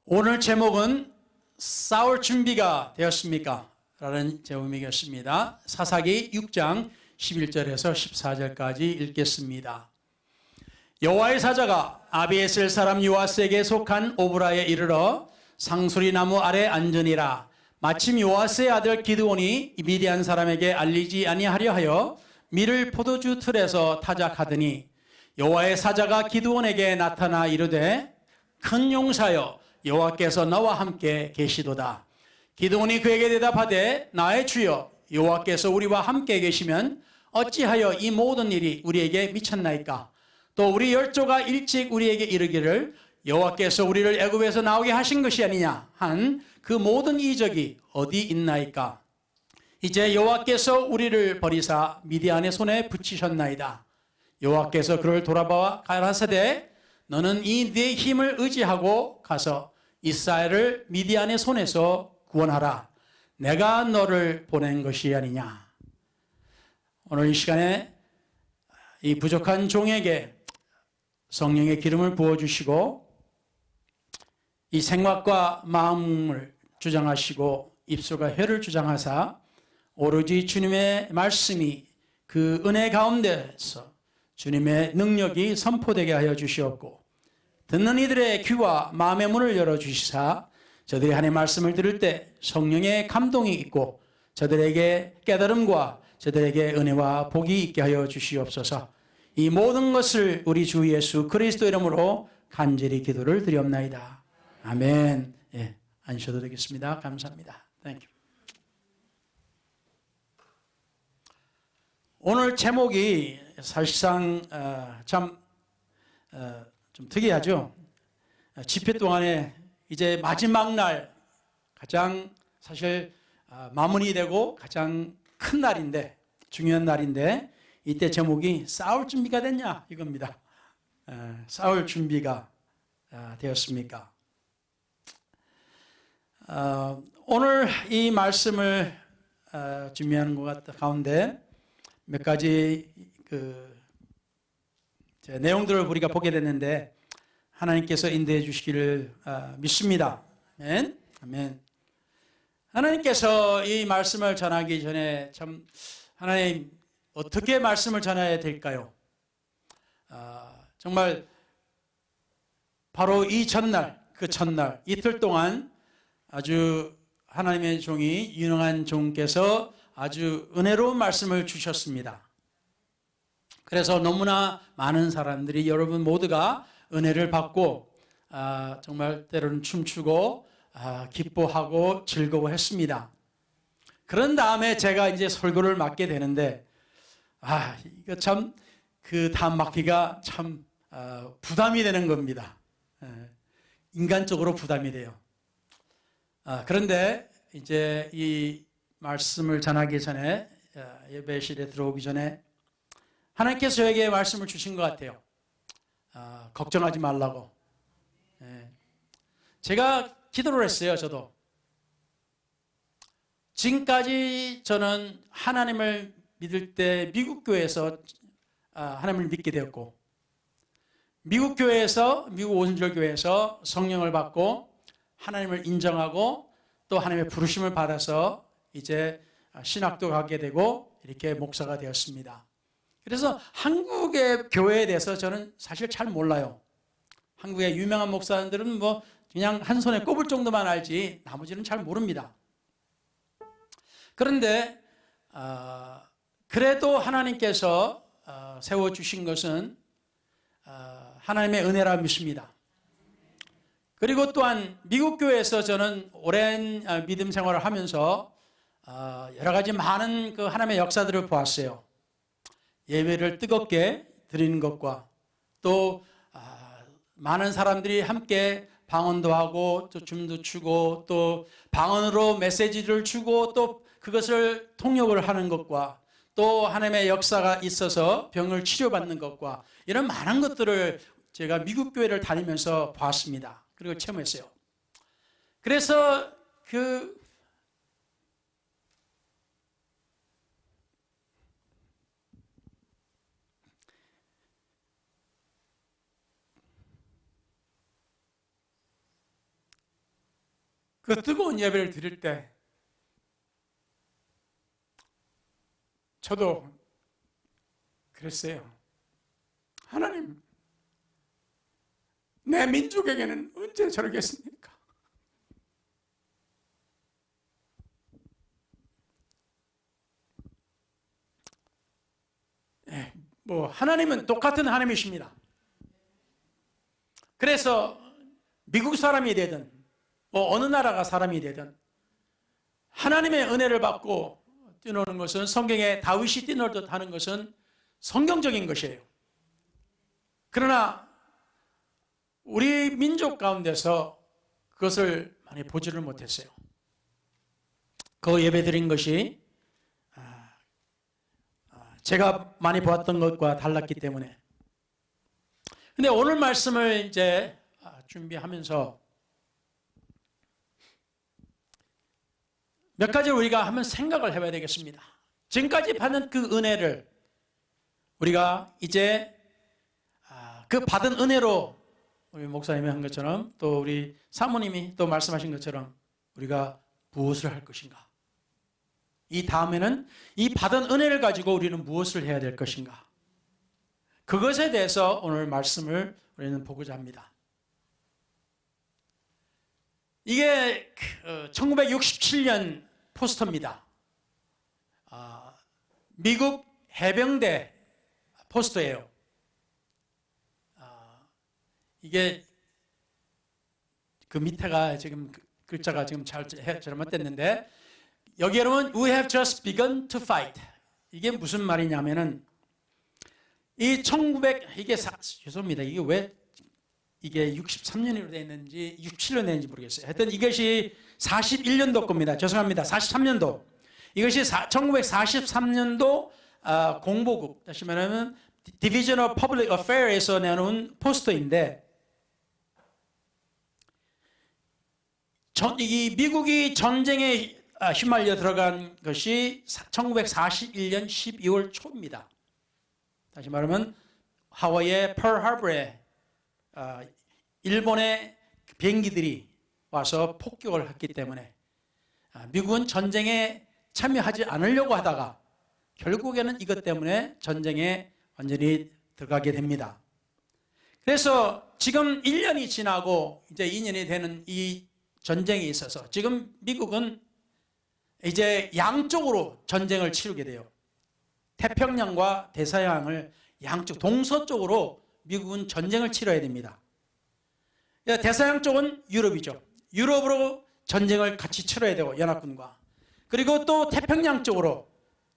오늘 제목은 싸울 준비가 되었습니까? 라는 제목이겠습니다. 사사기 6장 11절에서 14절까지 읽겠습니다. 여호와의 사자가 아비에셀 사람 요아스에게 속한 오브라에 이르러 상수리 나무 아래 앉으니라. 마침 요아스의 아들 기드온이 미디안 사람에게 알리지 아니하려 하여 밀을 포도주 틀에서 타작하더니 여호와의 사자가 기드온에게 나타나 이르되 큰 용사여 여호와께서 너와 함께 계시도다. 기드온이 그에게 대답하되 나의 주여 여호와께서 우리와 함께 계시면 어찌하여 이 모든 일이 우리에게 미쳤나이까? 또 우리 열조가 일찍 우리에게 이르기를 여호와께서 우리를 애굽에서 나오게 하신 것이 아니냐 한 그 모든 이적이 어디 있나이까? 이제 여호와께서 우리를 버리사 미디안의 손에 붙이셨나이다. 여호와께서 그를 돌아보아 가라사대 너는 이 네 힘을 의지하고 가서 이스라엘을 미디안의 손에서 구원하라. 내가 너를 보낸 것이 아니냐. 오늘 이 시간에 이 부족한 종에게 성령의 기름을 부어주시고 이 생각과 마음을 주장하시고 입술과 혀를 주장하사 오로지 주님의 말씀이 그 은혜 가운데서 주님의 능력이 선포되게 하여 주시옵고 듣는 이들의 귀와 마음의 문을 열어주시사 저들이 하나님의 말씀을 들을 때 성령의 감동이 있고 저들에게 깨달음과 저들에게 은혜와 복이 있게 하여 주시옵소서. 이 모든 것을 우리 주 예수 그리스도 이름으로 간절히 기도를 드리옵나이다. 아멘. 예, 앉으셔도 되겠습니다. 감사합니다. Thank you. 오늘 제목이 사실상 좀 특이하죠. 집회 동안에 이제 마지막 날 가장 사실 마무리되고 가장 큰 날인데 중요한 날인데 이때 제목이 싸울 준비가 됐냐 이겁니다. 싸울 준비가 되었습니까? 오늘 이 말씀을 준비하는 것 가운데 몇 가지 내용들을 우리가 보게 됐는데 하나님께서 인도해 주시기를 믿습니다. 아멘. 아멘. 하나님께서 이 말씀을 전하기 전에 참 하나님 어떻게 말씀을 전해야 될까요? 정말 바로 이 전날, 그 전날 이틀 동안 아주 하나님의 종이 유능한 종께서 아주 은혜로운 말씀을 주셨습니다. 그래서 너무나 많은 사람들이 여러분 모두가 은혜를 받고 정말 때로는 춤추고 기뻐하고 즐거워했습니다. 그런 다음에 제가 이제 설교를 맡게 되는데 이거 참 그 다음 맡기가 참 부담이 되는 겁니다. 인간적으로 부담이 돼요. 그런데 이제 이 말씀을 전하기 전에 예배실에 들어오기 전에 하나님께서 저에게 말씀을 주신 것 같아요. 걱정하지 말라고. 제가 기도를 했어요. 저도. 지금까지 저는 하나님을 믿을 때 미국 교회에서 하나님을 믿게 되었고 미국 교회에서 미국 오순절 교회에서 성령을 받고 하나님을 인정하고 또 하나님의 부르심을 받아서 이제 신학도 가게 되고 이렇게 목사가 되었습니다. 그래서 한국의 교회에 대해서 저는 사실 잘 몰라요. 한국의 유명한 목사들은 뭐 그냥 한 손에 꼽을 정도만 알지 나머지는 잘 모릅니다. 그런데 그래도 하나님께서 세워주신 것은 하나님의 은혜라 믿습니다. 그리고 또한 미국 교회에서 저는 오랜 믿음 생활을 하면서 여러 가지 많은 그 하나님의 역사들을 보았어요. 예배를 뜨겁게 드리는 것과 또 많은 사람들이 함께 방언도 하고 또 춤도 추고 또 방언으로 메시지를 주고 또 그것을 통역을 하는 것과 또 하나님의 역사가 있어서 병을 치료받는 것과 이런 많은 것들을 제가 미국 교회를 다니면서 봤습니다. 그리고 체험했어요. 그래서 그 뜨거운 예배를 드릴 때 저도 그랬어요. 하나님, 내 민족에게는 언제 저러겠습니까? 하나님은 똑같은 하나님이십니다. 그래서 미국 사람이 되든 어느 나라가 사람이 되든 하나님의 은혜를 받고 뛰노는 것은, 성경에 다윗이 뛰놀듯 하는 것은 성경적인 것이에요. 그러나 우리 민족 가운데서 그것을 많이 보지를 못했어요. 그 예배 드린 것이 제가 많이 보았던 것과 달랐기 때문에. 근데 오늘 말씀을 이제 준비하면서 몇 가지 우리가 한번 생각을 해봐야 되겠습니다. 지금까지 받은 그 은혜를 우리가 이제 그 받은 은혜로, 우리 목사님이 한 것처럼 또 우리 사모님이 또 말씀하신 것처럼 우리가 무엇을 할 것인가? 이 다음에는 이 받은 은혜를 가지고 우리는 무엇을 해야 될 것인가? 그것에 대해서 오늘 말씀을 우리는 보고자 합니다. 이게 1967년 포스터입니다. 미국 해병대 포스터예요. 이게 그 밑에가 지금 글자가 지금 잘못됐는데, 여기 여러분, We have just begun to fight. 이게 무슨 말이냐면은 이 죄송합니다. 이게 왜 이게 63년으로 되어 있는지 67년 되는지 모르겠어요. 하여튼 이것이 41년도 겁니다. 죄송합니다. 43년도. 이것이 1943년도 공보국, 다시 말하면 Division of Public Affairs에서 내놓은 포스터인데, 이 미국이 전쟁에 휘말려 들어간 것이 1941년 12월 초입니다. 다시 말하면 하와이의 펄하버에 일본의 비행기들이 와서 폭격을 했기 때문에 미국은 전쟁에 참여하지 않으려고 하다가 결국에는 이것 때문에 전쟁에 완전히 들어가게 됩니다. 그래서 지금 1년이 지나고 이제 2년이 되는 이 전쟁에 있어서 지금 미국은 이제 양쪽으로 전쟁을 치르게 돼요. 태평양과 대서양을 양쪽, 동서쪽으로 미국은 전쟁을 치러야 됩니다. 대서양 쪽은 유럽이죠. 유럽으로 전쟁을 같이 치러야 되고, 연합군과. 그리고 또 태평양 쪽으로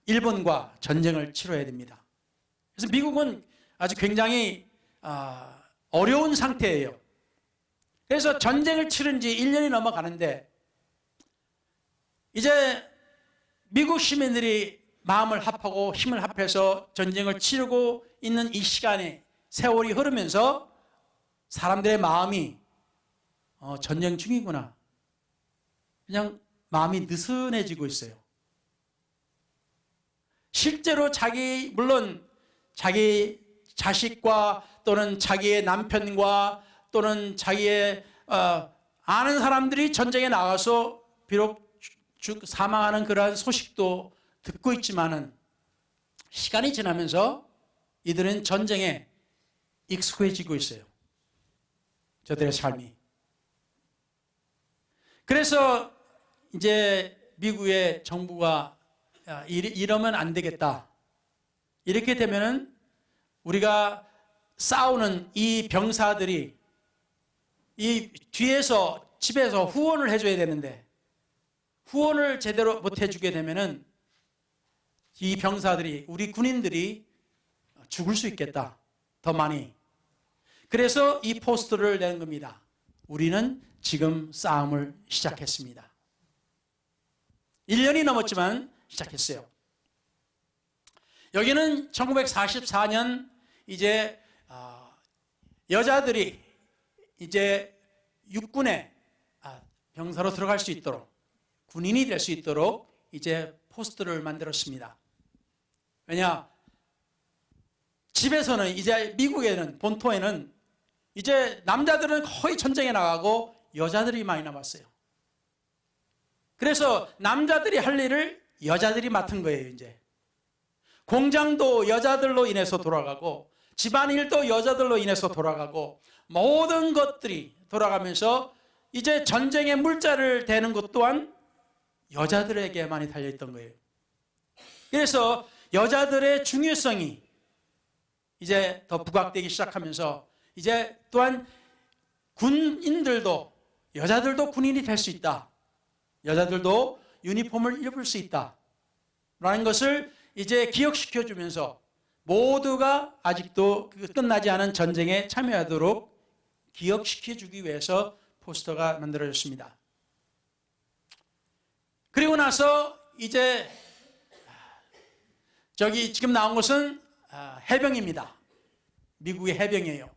일본과 전쟁을 치러야 됩니다. 그래서 미국은 아주 굉장히 어려운 상태예요. 그래서 전쟁을 치른 지 1년이 넘어가는데, 이제 미국 시민들이 마음을 합하고 힘을 합해서 전쟁을 치르고 있는 이 시간에, 세월이 흐르면서 사람들의 마음이 전쟁 중이구나, 그냥 마음이 느슨해지고 있어요. 실제로 물론 자기 자식과 또는 자기의 남편과 또는 자기의 아는 사람들이 전쟁에 나가서 비록 사망하는 그러한 소식도 듣고 있지만은, 시간이 지나면서 이들은 전쟁에 익숙해지고 있어요. 저들의 삶이. 그래서 이제 미국의 정부가 이러면 안 되겠다. 이렇게 되면은 우리가 싸우는 이 병사들이 이 뒤에서 집에서 후원을 해줘야 되는데, 후원을 제대로 못 해주게 되면은 이 병사들이, 우리 군인들이 죽을 수 있겠다, 더 많이. 그래서 이 포스터를 낸 겁니다. 우리는 지금 싸움을 시작했습니다. 1년이 넘었지만 시작했어요. 여기는 1944년 이제 여자들이 이제 육군에 병사로 들어갈 수 있도록, 군인이 될 수 있도록 이제 포스터를 만들었습니다. 왜냐? 집에서는 이제 미국에는, 본토에는 이제 남자들은 거의 전쟁에 나가고 여자들이 많이 남았어요. 그래서 남자들이 할 일을 여자들이 맡은 거예요. 이제 공장도 여자들로 인해서 돌아가고 집안일도 여자들로 인해서 돌아가고 모든 것들이 돌아가면서 이제 전쟁의 물자를 대는 것 또한 여자들에게 많이 달려있던 거예요. 그래서 여자들의 중요성이 이제 더 부각되기 시작하면서 이제 또한 군인들도 여자들도 군인이 될 수 있다. 여자들도 유니폼을 입을 수 있다. 라는 것을 이제 기억시켜 주면서 모두가 아직도 끝나지 않은 전쟁에 참여하도록 기억시켜 주기 위해서 포스터가 만들어졌습니다. 그리고 나서 이제 저기 지금 나온 것은 해병입니다. 미국의 해병이에요.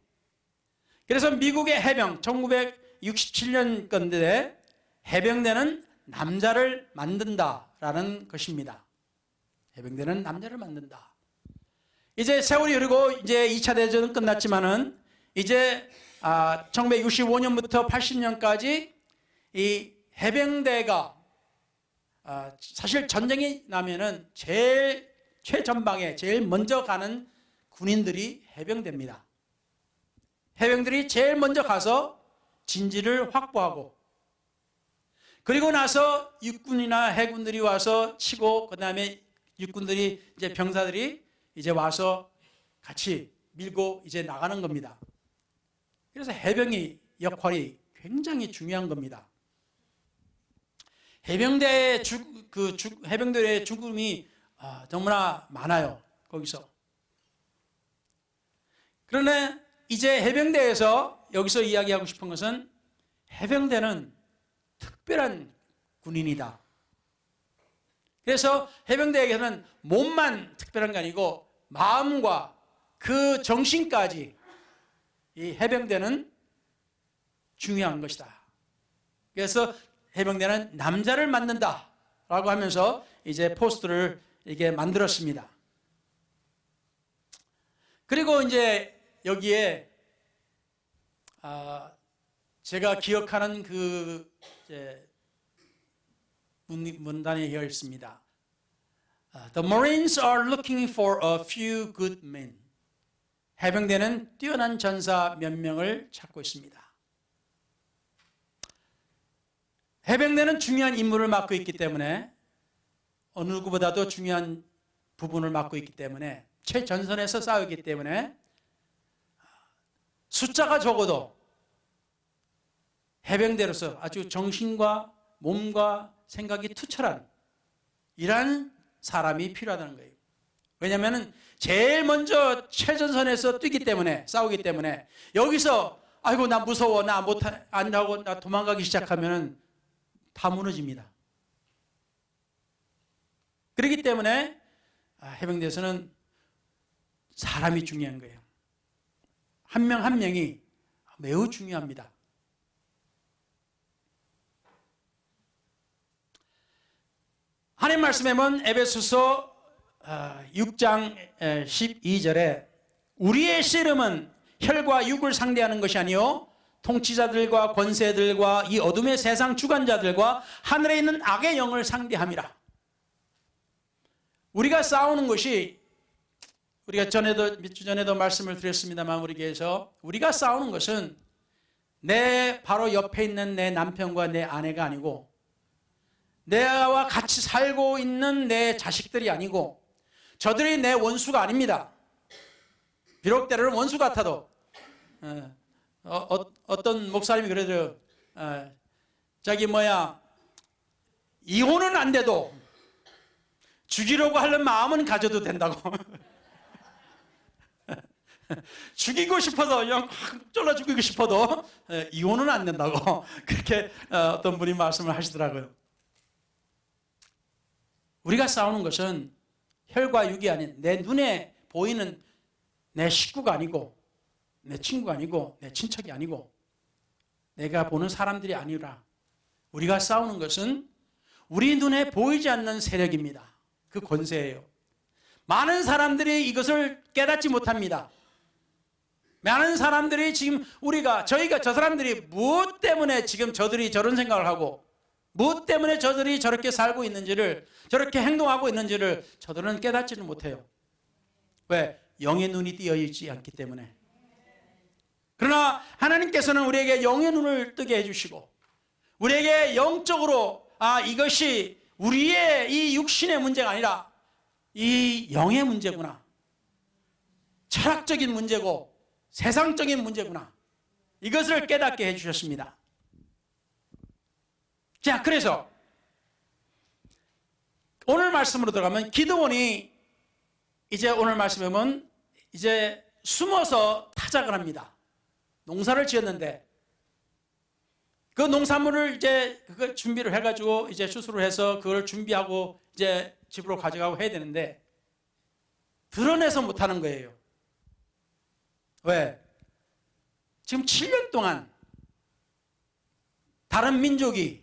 그래서 미국의 해병 1967년 건데 해병대는 남자를 만든다라는 것입니다. 해병대는 남자를 만든다. 이제 세월이 흐르고 이제 2차 대전은 끝났지만은 이제 1965년부터 80년까지 이 해병대가 사실 전쟁이 나면은 제일 최전방에 제일 먼저 가는 군인들이 해병대입니다. 해병들이 제일 먼저 가서 진지를 확보하고 그리고 나서 육군이나 해군들이 와서 치고 그다음에 육군들이 이제 병사들이 이제 와서 같이 밀고 이제 나가는 겁니다. 그래서 해병의 역할이 굉장히 중요한 겁니다. 해병대의 해병들의 죽음이 너무나 많아요. 거기서. 그러나 이제 해병대에서 여기서 이야기하고 싶은 것은 해병대는 특별한 군인이다. 그래서 해병대에게는 몸만 특별한 게 아니고 마음과 그 정신까지 이 해병대는 중요한 것이다. 그래서 해병대는 남자를 만든다라고 하면서 이제 포스터를 이게 만들었습니다. 그리고 이제 여기에 제가 기억하는 그 이제 문단이 되어 있습니다. The Marines are looking for a few good men. 해병대는 뛰어난 전사 몇 명을 찾고 있습니다. 해병대는 중요한 임무를 맡고 있기 때문에 어느 누구보다도 중요한 부분을 맡고 있기 때문에 최전선에서 싸우기 때문에 숫자가 적어도 해병대로서 아주 정신과 몸과 생각이 투철한 이러한 사람이 필요하다는 거예요. 왜냐하면 제일 먼저 최전선에서 뛰기 때문에 싸우기 때문에 여기서 아이고 나 무서워 나 안 하고 나 도망가기 시작하면 다 무너집니다. 그렇기 때문에 해병대에서는 사람이 중요한 거예요. 한 명 한 명이 매우 중요합니다. 하나님 말씀에 보면 에베소서 6장 12절에 우리의 씨름은 혈과 육을 상대하는 것이 아니요 통치자들과 권세들과 이 어둠의 세상 주관자들과 하늘에 있는 악의 영을 상대함이라. 우리가 싸우는 것이 우리가 몇 주 전에도 말씀을 드렸습니다만 우리 교회에서 우리가 싸우는 것은 내 바로 옆에 있는 내 남편과 내 아내가 아니고 내와 같이 살고 있는 내 자식들이 아니고 저들이 내 원수가 아닙니다. 비록 때로는 원수 같아도 어떤 목사님이 그러더라고요. 이혼은 안 돼도 죽이려고 하는 마음은 가져도 된다고. 죽이고 싶어서 그냥 확 쫄라 죽이고 싶어도 이혼은 안 된다고 그렇게 어떤 분이 말씀을 하시더라고요. 우리가 싸우는 것은 혈과 육이 아닌 내 눈에 보이는 내 식구가 아니고 내 친구가 아니고 내 친척이 아니고 내가 보는 사람들이 아니라 우리가 싸우는 것은 우리 눈에 보이지 않는 세력입니다. 그 권세예요. 많은 사람들이 이것을 깨닫지 못합니다. 많은 사람들이 지금 저희가 저 사람들이 무엇 때문에 지금 저들이 저런 생각을 하고 무엇 때문에 저들이 저렇게 살고 있는지를, 저렇게 행동하고 있는지를 저들은 깨닫지는 못해요. 왜? 영의 눈이 띄어 있지 않기 때문에. 그러나 하나님께서는 우리에게 영의 눈을 뜨게 해주시고, 우리에게 영적으로 이것이 우리의 이 육신의 문제가 아니라 이 영의 문제구나, 철학적인 문제고 세상적인 문제구나, 이것을 깨닫게 해주셨습니다. 자, 그래서 오늘 말씀으로 들어가면 기드온이 이제 오늘 말씀에 보면 이제 숨어서 타작을 합니다. 농사를 지었는데 그 농산물을 이제 그걸 준비를 해가지고 이제 수술을 해서 그걸 준비하고 이제 집으로 가져가고 해야 되는데 드러내서 못하는 거예요. 왜? 지금 7년 동안 다른 민족이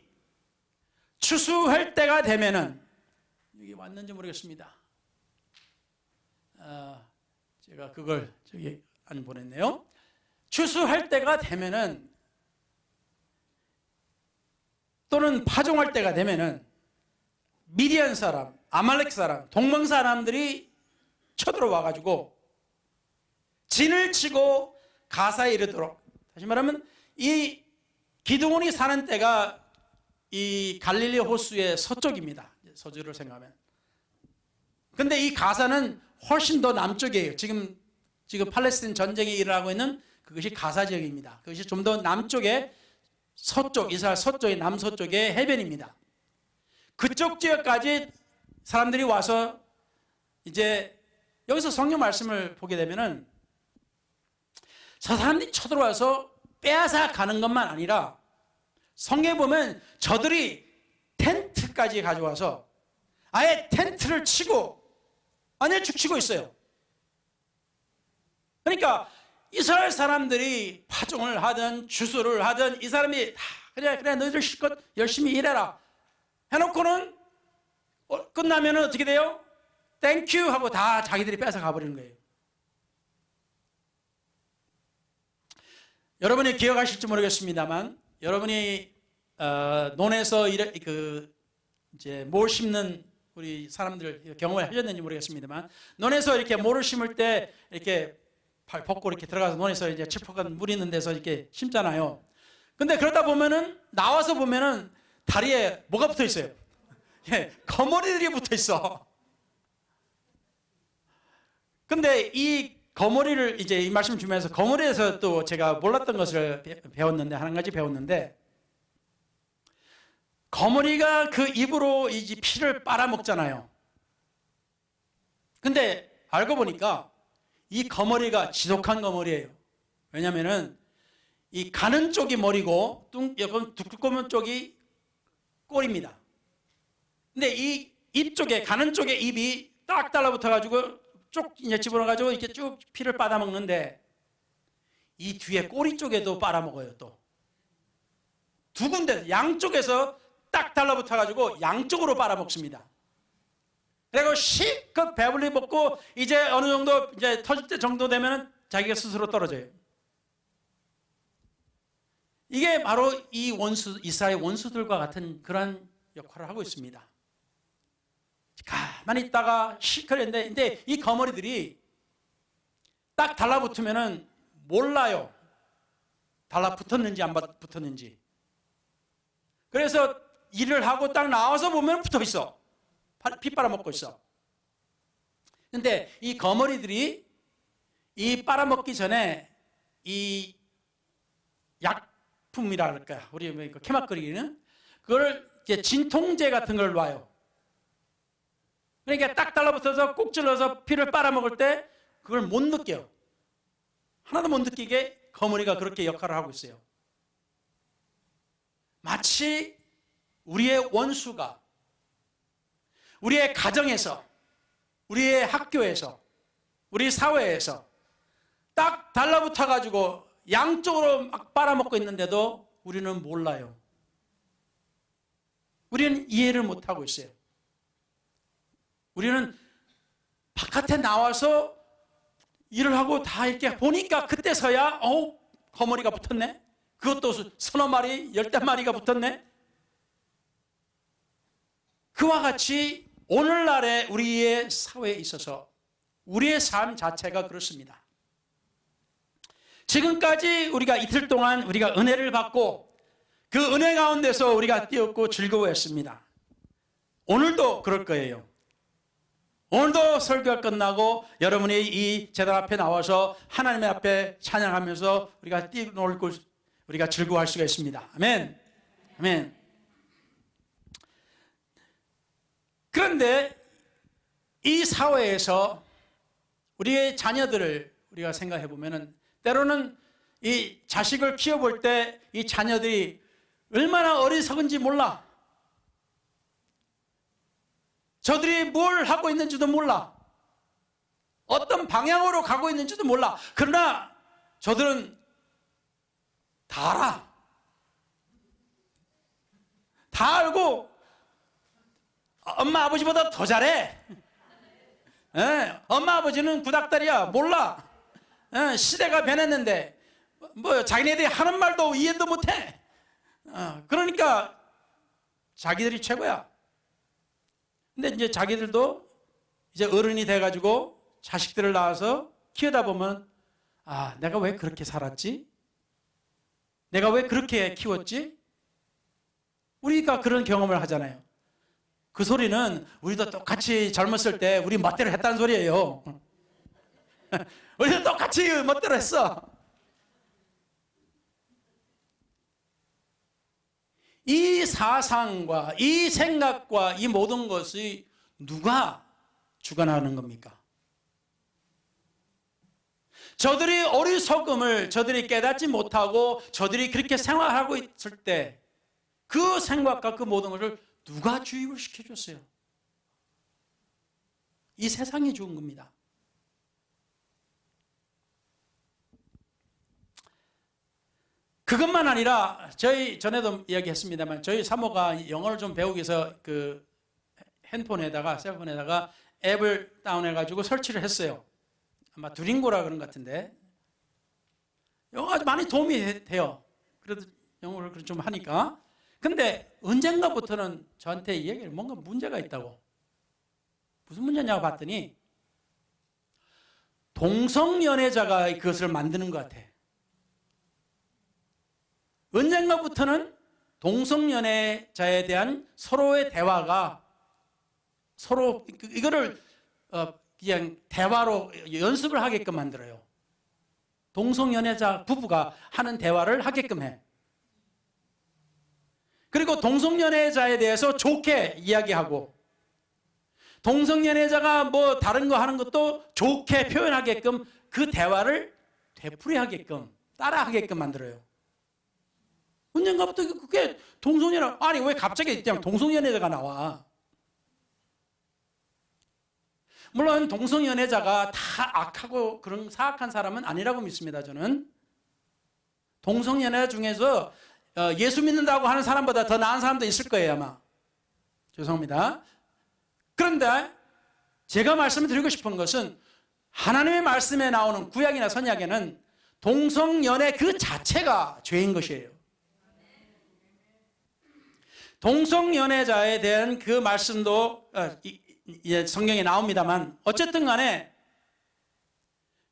추수할 때가 되면은, 이게 왔는지 모르겠습니다. 제가 그걸 저기 안 보냈네요. 추수할 때가 되면은, 또는 파종할 때가 되면은 미디안 사람, 아말렉 사람, 동방 사람들이 쳐들어와 가지고 진을 치고 가사에 이르도록, 다시 말하면 이 기드온이 사는 때가 이 갈릴리 호수의 서쪽입니다. 서주를 생각하면. 근데 이 가사는 훨씬 더 남쪽이에요. 지금 팔레스타인 전쟁이 일어나고 있는 그것이 가사 지역입니다. 그것이 좀 더 남쪽에 서쪽, 이스라엘 서쪽의 남서쪽의 해변입니다. 그쪽 지역까지 사람들이 와서 이제 여기서 성경 말씀을 보게 되면은 저 사람들이 쳐들어와서 빼앗아 가는 것만 아니라 성경에 보면 저들이 텐트까지 가져와서 아예 텐트를 치고 안에 죽치고 있어요. 그러니까 이스라엘 사람들이 파종을 하든 주수를 하든 이 사람이 그래 너희들 실컷 열심히 일해라 해놓고는 끝나면 어떻게 돼요? 땡큐 하고 다 자기들이 뺏어 가버리는 거예요. 여러분이 기억하실지 모르겠습니다만, 여러분이 논에서 이제 모를 심는 우리 사람들 경험을 하셨는지 모르겠습니다만, 논에서 이렇게 모를 심을 때 이렇게 발 벗고 이렇게 들어가서 논에서 이제 칠퍽한 물 있는 데서 이렇게 심잖아요. 근데 그러다 보면은 나와서 보면은 다리에 뭐가 붙어 있어요? 예, 거머리들이 붙어 있어. 근데 이 거머리를 이제 이 말씀 주면서 거머리에서 또 제가 몰랐던 것을 배웠는데, 한 가지 배웠는데, 거머리가 그 입으로 이 피를 빨아먹잖아요. 근데 알고 보니까 이 거머리가 지독한 거머리예요. 왜냐면은 이 가는 쪽이 머리고 두꺼운 쪽이 꼬리입니다. 근데 이 입 쪽에, 가는 쪽에 입이 딱 달라붙어 가지고 쭉 이제 집어넣어 가지고 이렇게 쭉 피를 빨아먹는데, 이 뒤에 꼬리 쪽에도 빨아먹어요. 또 두 군데 양쪽에서 딱 달라붙어 가지고 양쪽으로 빨아먹습니다. 그리고 실컷 배불리 먹고 이제 어느 정도 이제 터질 때 정도 되면 자기가 스스로 떨어져요. 이게 바로 이 이스라엘 원수들과 같은 그런 역할을 하고 있습니다. 가만히 있다가 실컷 했는데, 근데 이 거머리들이 딱 달라붙으면은 몰라요. 달라붙었는지 안 붙었는지. 그래서 일을 하고 딱 나와서 보면 붙어 있어. 피 빨아먹고 있어. 근데 이 거머리들이 이 빨아먹기 전에 이 약품이라 할까, 우리 캐맛 끓이는 그걸 이제 진통제 같은 걸 놔요. 그러니까 딱 달라붙어서 꼭 찔러서 피를 빨아먹을 때 그걸 못 느껴요. 하나도 못 느끼게 거머리가 그렇게 역할을 하고 있어요. 마치 우리의 원수가 우리의 가정에서, 우리의 학교에서, 우리 사회에서 딱 달라붙어 가지고 양쪽으로 막 빨아먹고 있는데도 우리는 몰라요. 우리는 이해를 못하고 있어요. 우리는 바깥에 나와서 일을 하고 다 이렇게 보니까 그때서야 거머리가 붙었네. 그것도 서너 마리, 10대 마리가 붙었네. 그와 같이 오늘날의 우리의 사회에 있어서 우리의 삶 자체가 그렇습니다. 지금까지 우리가 이틀 동안 우리가 은혜를 받고 그 은혜 가운데서 우리가 뛰었고 즐거워했습니다. 오늘도 그럴 거예요. 오늘도 설교가 끝나고 여러분이 이 제단 앞에 나와서 하나님의 앞에 찬양하면서 우리가 뛰놀고 우리가 즐거워할 수가 있습니다. 아멘. 아멘. 그런데 이 사회에서 우리의 자녀들을 우리가 생각해 보면은 때로는 이 자식을 키워볼 때 이 자녀들이 얼마나 어리석은지 몰라. 저들이 뭘 하고 있는지도 몰라. 어떤 방향으로 가고 있는지도 몰라. 그러나 저들은 다 알아. 다 알고 엄마 아버지보다 더 잘해. 엄마 아버지는 구닥다리야. 몰라. 시대가 변했는데 뭐 자기네들이 하는 말도 이해도 못해. 그러니까 자기들이 최고야. 근데 이제 자기들도 이제 어른이 돼가지고 자식들을 낳아서 키우다 보면 내가 왜 그렇게 살았지? 내가 왜 그렇게 키웠지? 우리가 그런 경험을 하잖아요. 그 소리는 우리도 똑같이 젊었을 때 우리 멋대로 했다는 소리예요. 우리도 똑같이 멋대로 했어. 이 사상과 이 생각과 이 모든 것이 누가 주관하는 겁니까? 저들이 어리석음을 저들이 깨닫지 못하고 저들이 그렇게 생활하고 있을 때 그 생각과 그 모든 것을 누가 주입을 시켜줬어요? 이 세상이 좋은 겁니다. 그것만 아니라 저희 전에도 이야기했습니다만 저희 사모가 영어를 좀 배우기 위해서 그 핸드폰에다가 셀폰에다가 앱을 다운해가지고 설치를 했어요. 아마 두링고라 그런 것 같은데 영어가 아주 많이 도움이 돼요. 그래도 영어를 좀 하니까. 근데 언젠가부터는 저한테 얘기를 뭔가 문제가 있다고. 무슨 문제냐고 봤더니 동성연애자가 그것을 만드는 것 같아. 언젠가부터는 동성연애자에 대한 서로의 대화가 서로 이거를 그냥 대화로 연습을 하게끔 만들어요. 동성연애자 부부가 하는 대화를 하게끔 해. 그리고 동성연애자에 대해서 좋게 이야기하고 동성연애자가 뭐 다른 거 하는 것도 좋게 표현하게끔 그 대화를 되풀이하게끔 따라하게끔 만들어요. 언젠가부터 그게 동성연애 아니 왜 갑자기 그냥 동성연애자가 나와? 물론 동성연애자가 다 악하고 그런 사악한 사람은 아니라고 믿습니다. 저는 동성연애 중에서 예수 믿는다고 하는 사람보다 더 나은 사람도 있을 거예요 아마. 죄송합니다. 그런데 제가 말씀드리고 싶은 것은 하나님의 말씀에 나오는 구약이나 선약에는 동성연애 그 자체가 죄인 것이에요. 동성연애자에 대한 그 말씀도 성경에 나옵니다만 어쨌든 간에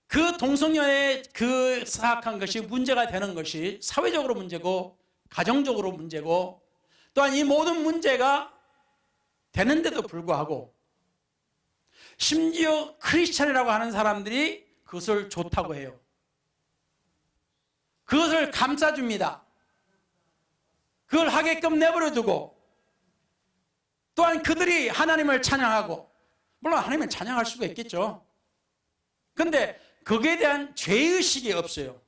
그 동성연애 그 사악한 것이 문제가 되는 것이 사회적으로 문제고 가정적으로 문제고 또한 이 모든 문제가 되는데도 불구하고 심지어 크리스찬이라고 하는 사람들이 그것을 좋다고 해요. 그것을 감싸줍니다. 그걸 하게끔 내버려 두고 또한 그들이 하나님을 찬양하고 물론 하나님을 찬양할 수가 있겠죠. 그런데 거기에 대한 죄의식이 없어요.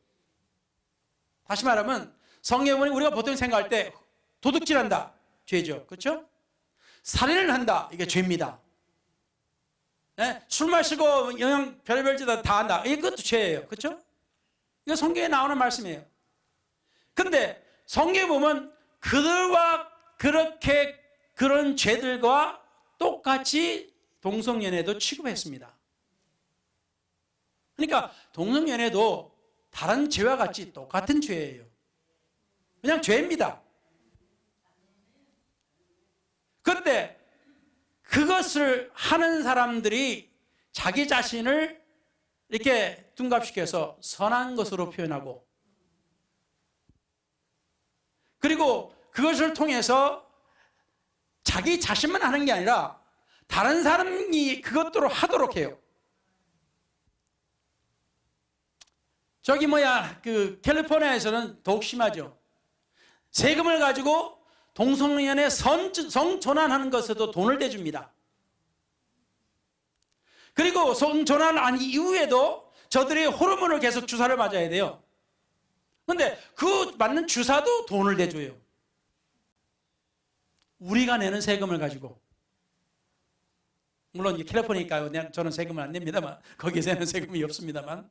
다시 말하면 성경에 보면 우리가 보통 생각할 때 도둑질한다 죄죠. 그렇죠? 살인을 한다 이게 죄입니다. 네? 술 마시고 영양 별의별 짓 다 한다 이것도 죄예요. 그렇죠? 이거 성경에 나오는 말씀이에요. 근데 성경에 보면 그들과 그렇게 그런 죄들과 똑같이 동성연애도 취급했습니다. 그러니까 동성연애도 다른 죄와 같이 똑같은 죄예요. 그냥 죄입니다. 그런데 그것을 하는 사람들이 자기 자신을 이렇게 둔갑시켜서 선한 것으로 표현하고, 그리고 그것을 통해서 자기 자신만 하는 게 아니라 다른 사람이 그것대로 하도록 해요. 저기 그 캘리포니아에서는 더욱 심하죠. 세금을 가지고 동성연애 성전환하는 것에도 돈을 대줍니다. 그리고 성전환 이후에도 저들이 호르몬을 계속 주사를 맞아야 돼요. 그런데 그 맞는 주사도 돈을 대줘요. 우리가 내는 세금을 가지고. 물론 캘리포니아니까 저는 세금을 안 냅니다만, 거기에서는 세금이 없습니다만.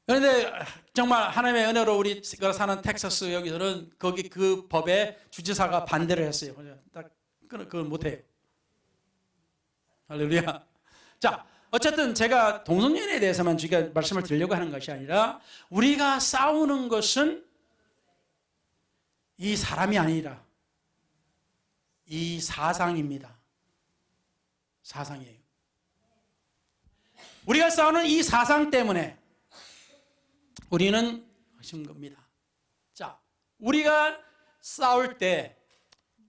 그런데 정말 하나님의 은혜로 우리가 사는 텍사스 여기서는 거기 그 법에 주지사가 반대를 했어요. 그걸 못해요. 할렐루야. 자, 어쨌든 제가 동성연애에 대해서만 제가 말씀을 드리려고 하는 것이 아니라, 우리가 싸우는 것은 이 사람이 아니라 이 사상입니다. 사상이에요. 우리가 싸우는 이 사상 때문에 우리는 하신 겁니다. 자, 우리가 싸울 때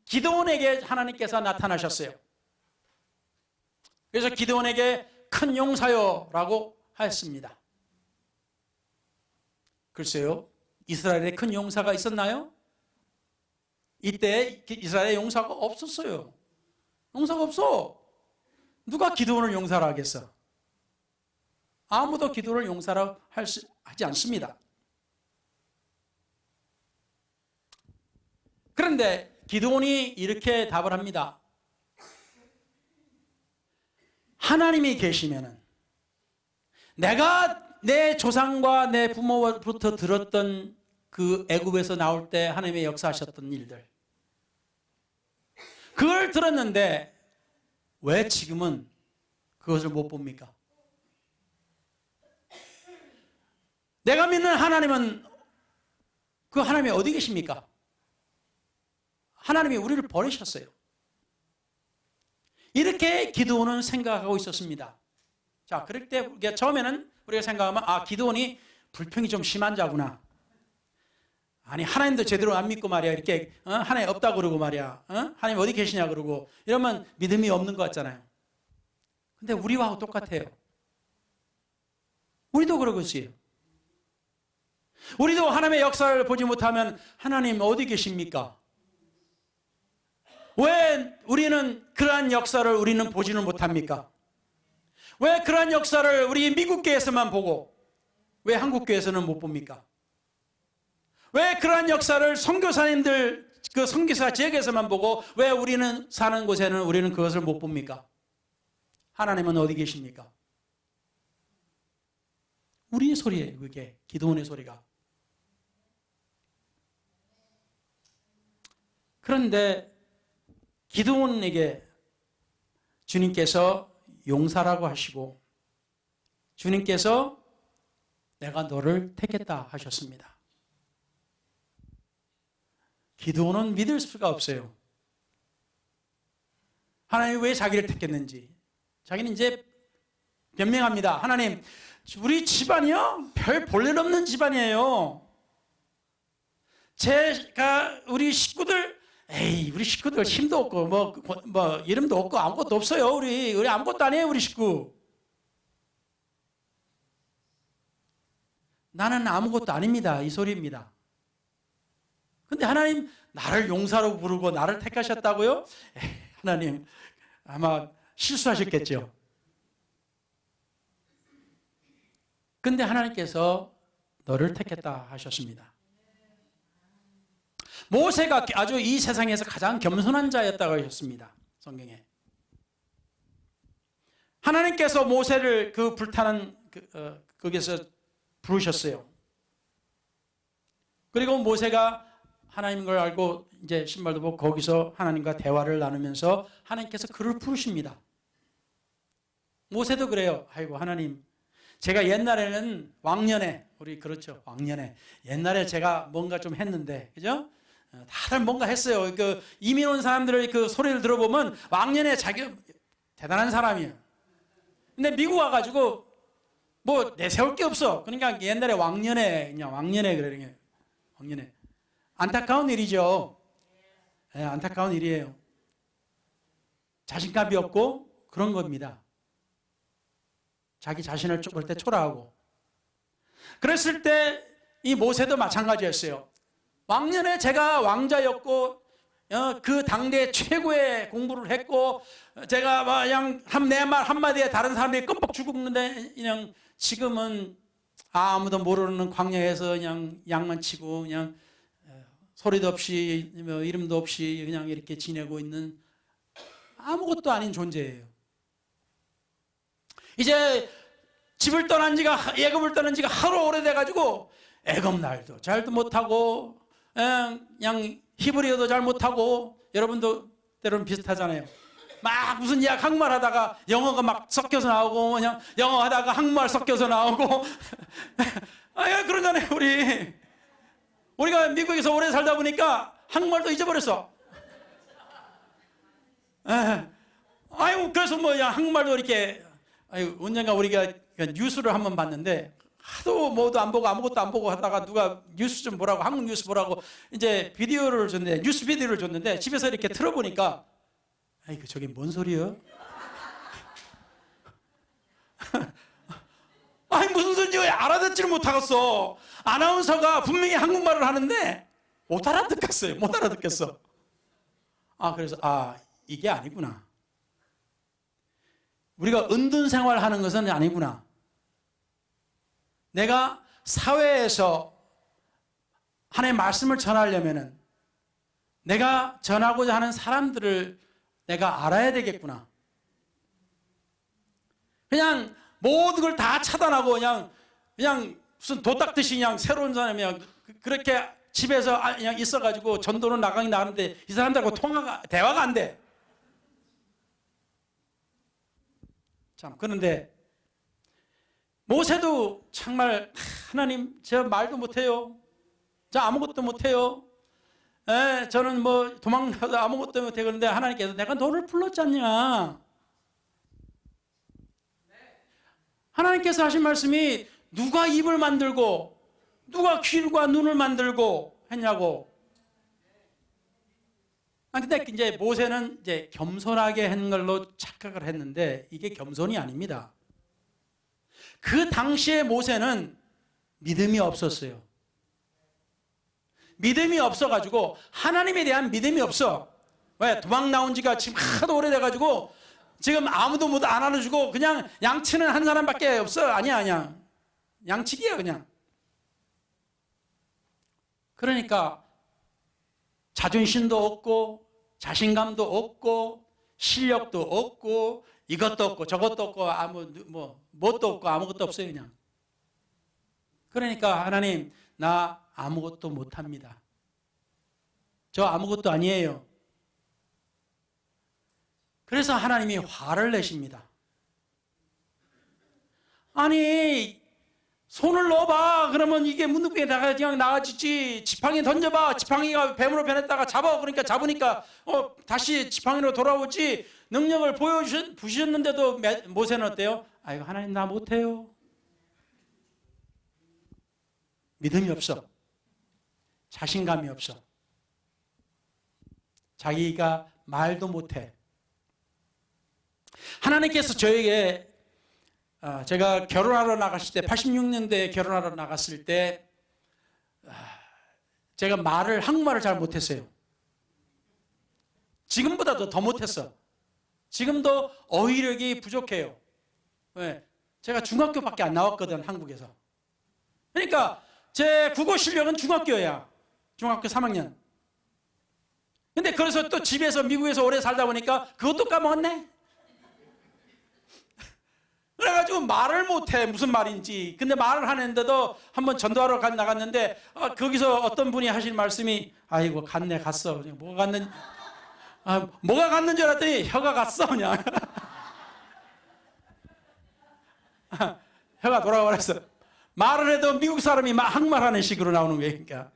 기드온에게 하나님께서 나타나셨어요. 그래서 기드온에게 큰 용사요라고 하였습니다. 글쎄요, 이스라엘에 큰 용사가 있었나요? 이때 이스라엘에 용사가 없었어요. 용사가 없어. 누가 기드온을 용사라 하겠어? 아무도 기드온을 용사라 하지 않습니다. 그런데 기드온이 이렇게 답을 합니다. 하나님이 계시면은, 내가 내 조상과 내 부모로부터 들었던 그 애굽에서 나올 때 하나님의 역사하셨던 일들, 그걸 들었는데 왜 지금은 그것을 못 봅니까? 내가 믿는 하나님은, 그 하나님이 어디 계십니까? 하나님이 우리를 버리셨어요. 이렇게 기드온은 생각하고 있었습니다. 자, 그럴 때 처음에는 우리가 생각하면, 기드온이 불평이 좀 심한 자구나. 아니, 하나님도 제대로 안 믿고 말이야. 이렇게 하나님 없다고 그러고 말이야. 하나님 어디 계시냐 그러고 이러면 믿음이 없는 것 같잖아요. 근데 우리와 똑같아요. 우리도 그러고 있어요. 우리도 하나님의 역사를 보지 못하면 하나님 어디 계십니까? 왜 우리는 그러한 역사를 우리는 보지는 못합니까? 왜 그러한 역사를 우리 미국 교회에서만 보고 왜 한국 교회에서는 못 봅니까? 왜 그러한 역사를 선교사님들 그 선교사 지역에서만 보고 왜 우리는 사는 곳에는 우리는 그것을 못 봅니까? 하나님은 어디 계십니까? 우리의 소리예요. 그게 기드온의 소리가. 그런데 기드온에게 주님께서 용사라고 하시고, 주님께서 내가 너를 택했다 하셨습니다. 기드온은 믿을 수가 없어요. 하나님이 왜 자기를 택했는지. 자기는 이제 변명합니다. 하나님, 우리 집안이요? 별 볼일 없는 집안이에요. 제가 우리 식구들, 우리 식구들 힘도 없고 뭐 이름도 없고 아무것도 없어요. 우리 아무것도 아니에요. 우리 식구. 나는 아무것도 아닙니다. 이 소리입니다. 근데 하나님 나를 용사로 부르고 나를 택하셨다고요? 하나님 아마 실수하셨겠죠. 근데 하나님께서 너를 택했다 하셨습니다. 모세가 아주 이 세상에서 가장 겸손한 자였다고 하셨습니다. 성경에. 하나님께서 모세를 그 불타는 거기서 부르셨어요. 그리고 모세가 하나님인 걸 알고 이제 신발도 벗고 거기서 하나님과 대화를 나누면서 하나님께서 그를 부르십니다. 모세도 그래요. 아이고 하나님, 제가 옛날에는 왕년에, 우리 그렇죠, 왕년에 옛날에 제가 뭔가 좀 했는데, 그죠? 다들 뭔가 했어요. 그 이민 온 사람들의 그 소리를 들어보면 왕년에 자기 대단한 사람이에요. 근데 미국 와가지고 뭐 내세울 게 없어. 그러니까 옛날에 왕년에 그냥 왕년에 그러는 게 왕년에 안타까운 일이죠. 네, 안타까운 일이에요. 자신감이 없고 그런 겁니다. 자기 자신을 볼 때 초라하고. 그랬을 때 이 모세도 마찬가지였어요. 왕년에 제가 왕자였고 그 당대 최고의 공부를 했고 제가 그냥 내 말 한마디에 다른 사람들이 끔뻑 죽었는데 그냥 지금은 아무도 모르는 광야에서 그냥 양만 치고 그냥 소리도 없이 이름도 없이 그냥 이렇게 지내고 있는 아무것도 아닌 존재예요. 이제 집을 떠난 지가 애굽을 떠난 지가 하루 오래돼가지고 애굽 말도 잘도 못하고 그냥 히브리어도 잘 못하고 여러분도 때로는 비슷하잖아요. 막 무슨 한국말 하다가 영어가 막 섞여서 나오고 그냥 영어 하다가 한국말 섞여서 나오고 그러잖아요. 우리가 미국에서 오래 살다 보니까 한국말도 잊어버렸어. 그래서 한국말도 이렇게 언젠가 우리가 뉴스를 한번 봤는데 하도 뭐도 안 보고 아무것도 안 보고 하다가 누가 뉴스 좀 보라고 한국 뉴스 보라고 이제 비디오를 줬는데 뉴스 비디오를 줬는데 집에서 이렇게 틀어보니까 저게 뭔 소리야? 무슨 소리인지 왜 알아듣지를 못하겠어. 아나운서가 분명히 한국말을 하는데 못 알아듣겠어요. 못 알아듣겠어. 그래서 이게 아니구나. 우리가 은둔 생활하는 것은 아니구나. 내가 사회에서 하나님의 말씀을 전하려면은 내가 전하고자 하는 사람들을 내가 알아야 되겠구나. 그냥 모든 걸 다 차단하고 그냥 무슨 도딱듯이 그냥 새로운 사람이 그렇게 집에서 그냥 있어가지고 전도는 나가긴 나가는데 이 사람들하고 대화가 안 돼. 참, 그런데 모세도 정말 하나님 저 말도 못해요. 저 아무것도 못해요. 저는 뭐 도망가도 아무것도 못해. 그런데 하나님께서 내가 너를 불렀지 않냐. 하나님께서 하신 말씀이 누가 입을 만들고 누가 귀와 눈을 만들고 했냐고. 근데 이제 모세는 이제 겸손하게 한 걸로 착각을 했는데 이게 겸손이 아닙니다. 그 당시에 모세는 믿음이 없었어요. 믿음이 없어가지고 하나님에 대한 믿음이 없어. 왜? 도망 나온 지가 지금 하도 오래돼가지고 지금 아무도 못 안 알아주고 그냥 양치는 한 사람밖에 없어. 아니야. 양치기야 그냥. 그러니까 자존심도 없고 자신감도 없고 실력도 없고 이것도 없고 저것도 없고 뭣도 없고 아무것도 없어요 그냥. 그러니까 하나님 나 아무것도 못합니다. 저 아무것도 아니에요. 그래서 하나님이 화를 내십니다. 아니 손을 넣어봐. 그러면 이게 문득에 그냥 나가지지. 지팡이 던져봐. 지팡이가 뱀으로 변했다가 잡아. 그러니까 잡으니까 다시 지팡이로 돌아오지. 능력을 보여주셨는데도 모세는 어때요? 아이고 하나님 나 못해요. 믿음이 없어. 자신감이 없어. 자기가 말도 못해. 하나님께서 저에게 제가 결혼하러 나갔을 때 86년도에 결혼하러 나갔을 때 제가 한국말을 잘 못했어요. 지금보다도 더 못했어. 지금도 어휘력이 부족해요. 왜? 제가 중학교밖에 안 나왔거든 한국에서. 그러니까 제 국어 실력은 중학교야. 중학교 3학년. 근데 그래서 또 집에서 미국에서 오래 살다 보니까 그것도 까먹었네. 그래가지고 말을 못해 무슨 말인지. 근데 말을 하는데도 한번 전도하러 나갔는데 거기서 어떤 분이 하신 말씀이 아이고 갔어. 뭐가 갔는 줄 알았더니 혀가 갔어 그냥. 혀가 돌아버렸어. 말을 해도 미국 사람이 한국말 하는 식으로 나오는 거예요. 그러니까.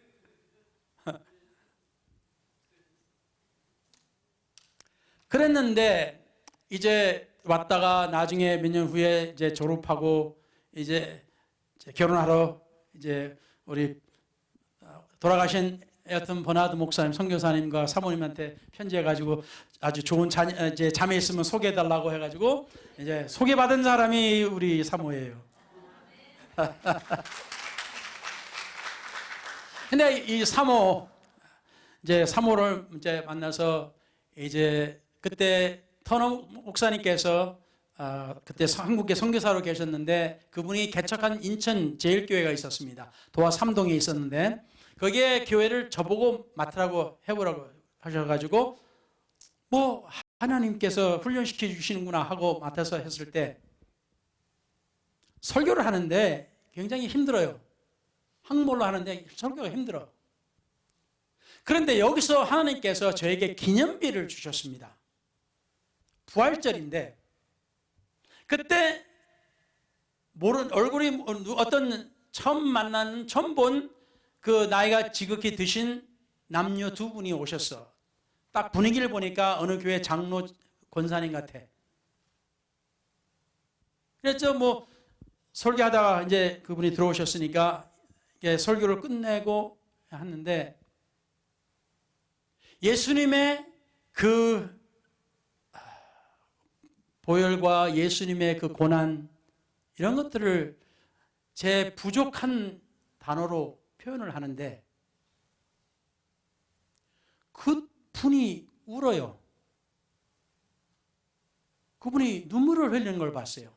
그랬는데 이제 왔다가 나중에 몇 년 후에 이제 졸업하고 이제 결혼하러 이제 우리 돌아가신 에어튼 버나드 목사님, 선교사님과 사모님한테 편지해가지고 아주 좋은 이제 자매 있으면 소개해달라고 해가지고 이제 소개받은 사람이 우리 사모예요. 근데 이 사모를 이제 만나서 이제 그때 터너 목사님께서 그때 한국에 선교사로 계셨는데 그분이 개척한 인천 제일교회가 있었습니다. 도화 3동에 있었는데 거기에 교회를 저보고 맡으라고 해보라고 하셔가지고 뭐 하나님께서 훈련시켜 주시는구나 하고 맡아서 했을 때 설교를 하는데 굉장히 힘들어요. 한국말로 하는데 설교가 힘들어. 그런데 여기서 하나님께서 저에게 기념비를 주셨습니다. 부활절인데 그때 얼굴이 어떤 처음 본 그 나이가 지극히 드신 남녀 두 분이 오셨어. 딱 분위기를 보니까 어느 교회 장로 권사님 같아. 그래서 뭐 설교하다가 이제 그분이 들어오셨으니까 설교를 끝내고 하는데 예수님의 그 보혈과 예수님의 그 고난 이런 것들을 제 부족한 단어로 표현을 하는데 그분이 울어요. 그분이 눈물을 흘리는 걸 봤어요.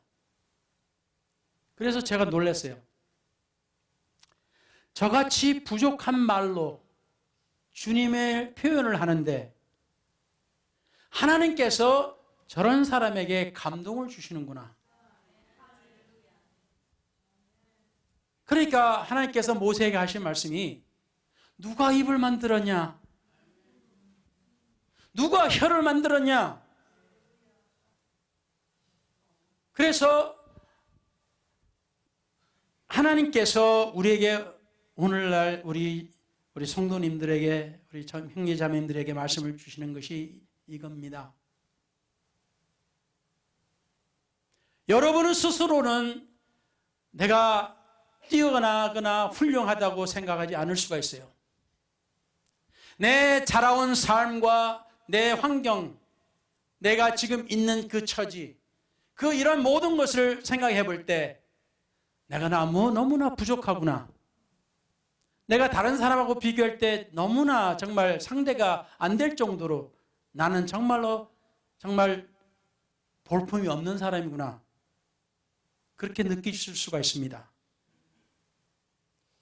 그래서 제가 놀랐어요. 저같이 부족한 말로 주님의 표현을 하는데 하나님께서 저런 사람에게 감동을 주시는구나. 그러니까 하나님께서 모세에게 하신 말씀이 누가 입을 만들었냐? 누가 혀를 만들었냐? 그래서 하나님께서 우리에게 오늘날 우리 성도님들에게 우리 형제자매님들에게 말씀을 주시는 것이 이겁니다. 여러분은 스스로는 내가 뛰어나거나 훌륭하다고 생각하지 않을 수가 있어요. 내 자라온 삶과 내 환경, 내가 지금 있는 그 처지, 이런 모든 것을 생각해 볼 때 내가 너무나 부족하구나. 내가 다른 사람하고 비교할 때 너무나 정말 상대가 안 될 정도로 나는 정말 볼품이 없는 사람이구나. 그렇게 느끼실 수가 있습니다.